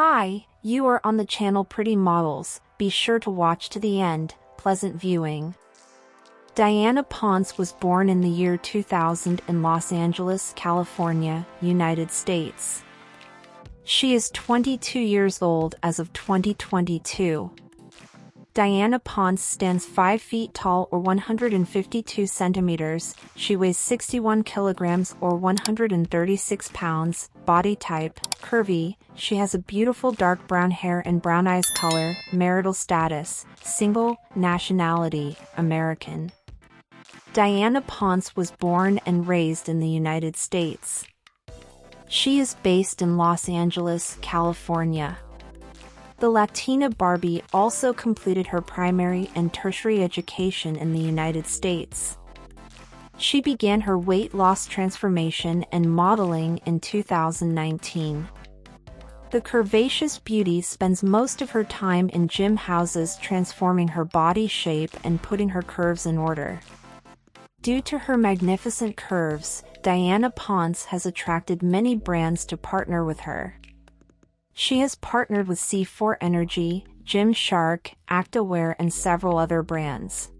Hi, you are on the channel Pretty Models. Be sure to watch to the end. Pleasant viewing. Diana Ponce was born in the year 2000 in Los Angeles, California, United States. She is 22 years old as of 2022. Diana Ponce stands 5 feet tall or 152 centimeters. She weighs 61 kilograms or 136 pounds. Body type, curvy. She has a beautiful dark brown hair and brown eyes color. Marital status, single. Nationality, American. Diana Ponce was born and raised in the United States. She is based in Los Angeles, California. The Latina Barbie also completed her primary and tertiary education in the United States. She began her weight loss transformation and modeling in 2019. The curvaceous beauty spends most of her time in gym houses transforming her body shape and putting her curves in order. Due to her magnificent curves, Diana Ponce has attracted many brands to partner with her. She has partnered with C4 Energy, Gymshark, Activewear and several other brands.